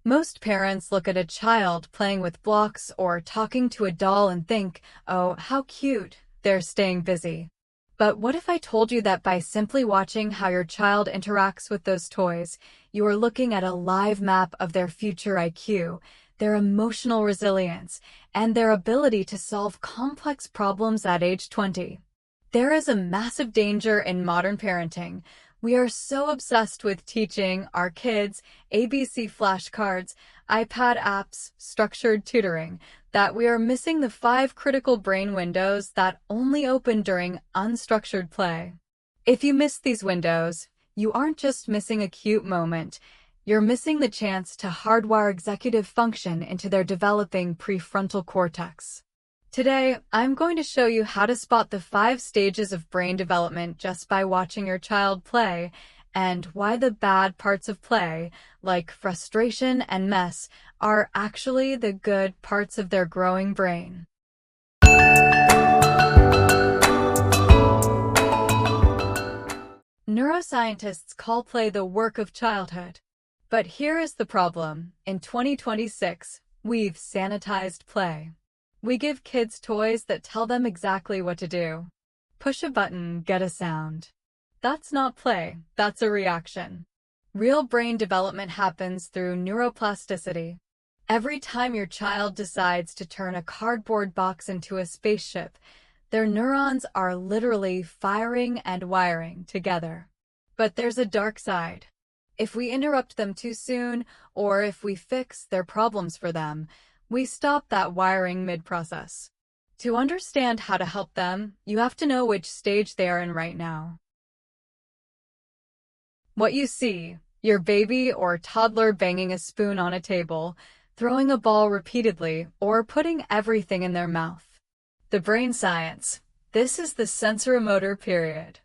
Most parents look at a child playing with blocks or talking to a doll and think, oh, how cute, they're staying busy. But what if I told you that by simply watching how your child interacts with those toys, you are looking at a live map of their future IQ, their emotional resilience, and their ability to solve complex problems at age 20? There is a massive danger in modern parenting. We are so obsessed with teaching our kids ABC flashcards, iPad apps, structured tutoring, that we are missing the 5 critical brain windows that only open during unstructured play. If you miss these windows, you aren't just missing a cute moment, you're missing the chance to hardwire executive function into their developing prefrontal cortex. Today, I'm going to show you how to spot the 5 stages of brain development just by watching your child play, and why the bad parts of play, like frustration and mess, are actually the good parts of their growing brain. Neuroscientists call play the work of childhood. But here is the problem. In 2026, we've sanitized play. We give kids toys that tell them exactly what to do. Push a button, get a sound. That's not play, that's a reaction. Real brain development happens through neuroplasticity. Every time your child decides to turn a cardboard box into a spaceship, their neurons are literally firing and wiring together. But there's a dark side. If we interrupt them too soon, or if we fix their problems for them, we stop that wiring mid-process. To understand how to help them, you have to know which stage they are in right now. What you see, your baby or toddler banging a spoon on a table, throwing a ball repeatedly, or putting everything in their mouth. The brain science. This is the sensoromotor period.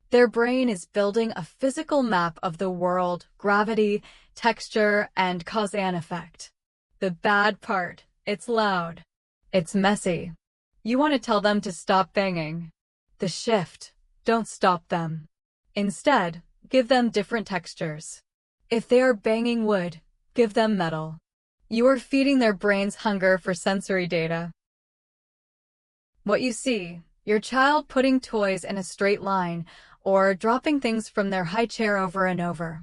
Their brain is building a physical map of the world, gravity, texture, and cause and effect. The bad part, it's loud. It's messy. You want to tell them to stop banging. The shift, don't stop them. Instead, give them different textures. If they are banging wood, give them metal. You are feeding their brain's hunger for sensory data. What you see, your child putting toys in a straight line, or dropping things from their high chair over and over.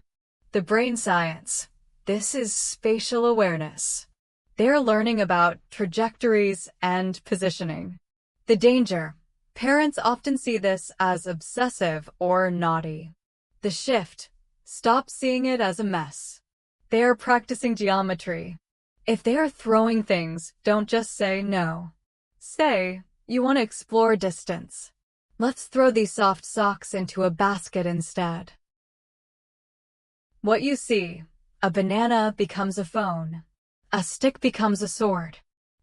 The brain science. This is spatial awareness. They're learning about trajectories and positioning. The danger. Parents often see this as obsessive or naughty. The shift. Stop seeing it as a mess. They are practicing geometry. If they are throwing things, don't just say no. Say, you want to explore distance. Let's throw these soft socks into a basket instead. What you see. A banana becomes a phone. A stick becomes a sword.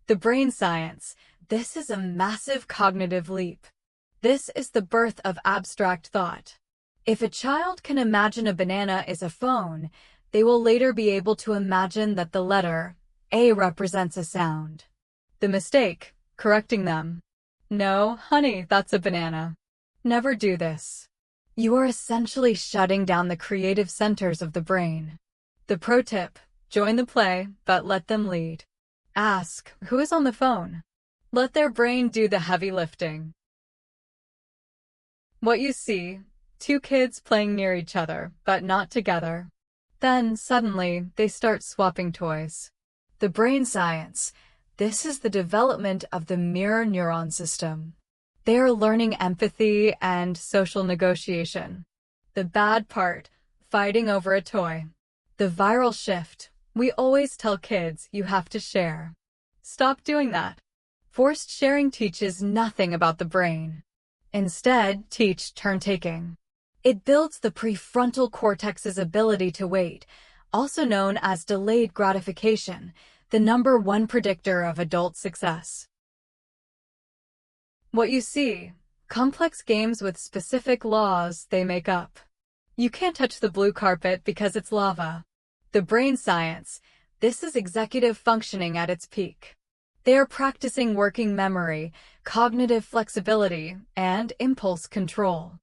The brain science. This is a massive cognitive leap. This is the birth of abstract thought. If a child can imagine a banana is a phone, they will later be able to imagine that the letter A represents a sound. The mistake, correcting them. No, honey, that's a banana. Never do this. You are essentially shutting down the creative centers of the brain. The pro tip, join the play, but let them lead. Ask, who is on the phone? Let their brain do the heavy lifting. What you see, 2 kids playing near each other, but not together. Then, suddenly, they start swapping toys. The brain science. This is the development of the mirror neuron system. They are learning empathy and social negotiation. The bad part, fighting over a toy. The viral shift. We always tell kids you have to share. Stop doing that. Forced sharing teaches nothing about the brain. Instead, teach turn-taking. It builds the prefrontal cortex's ability to wait, also known as delayed gratification, the #1 predictor of adult success. What you see, complex games with specific laws they make up. You can't touch the blue carpet because it's lava. The brain science. This is executive functioning at its peak. They are practicing working memory, cognitive flexibility, and impulse control.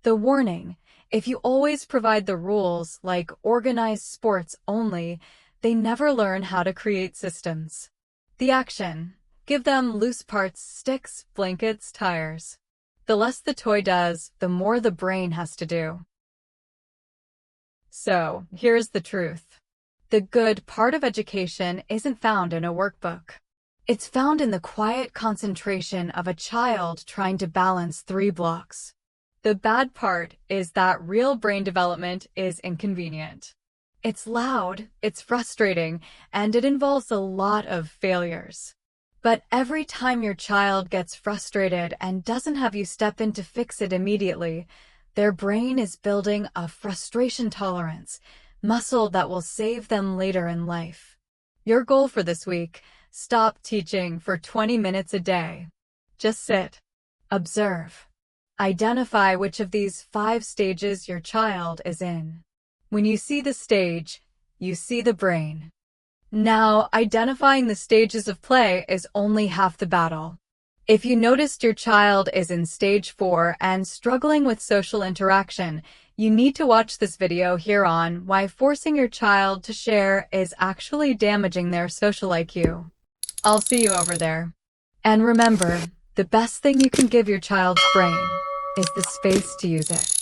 The warning. If you always provide the rules, like organized sports only, they never learn how to create systems. The action: give them loose parts, sticks, blankets, tires. The less the toy does, the more the brain has to do. So, here's the truth. The good part of education isn't found in a workbook. It's found in the quiet concentration of a child trying to balance 3 blocks. The bad part is that real brain development is inconvenient. It's loud, it's frustrating, and it involves a lot of failures. But every time your child gets frustrated and doesn't have you step in to fix it immediately, their brain is building a frustration tolerance muscle that will save them later in life. Your goal for this week: stop teaching for 20 minutes a day. Just sit. Observe. Identify which of these 5 stages your child is in. When you see the stage, you see the brain. Now, identifying the stages of play is only half the battle. If you noticed your child is in stage 4 and struggling with social interaction, you need to watch this video here on why forcing your child to share is actually damaging their social IQ. I'll see you over there. And remember, the best thing you can give your child's brain is the space to use it.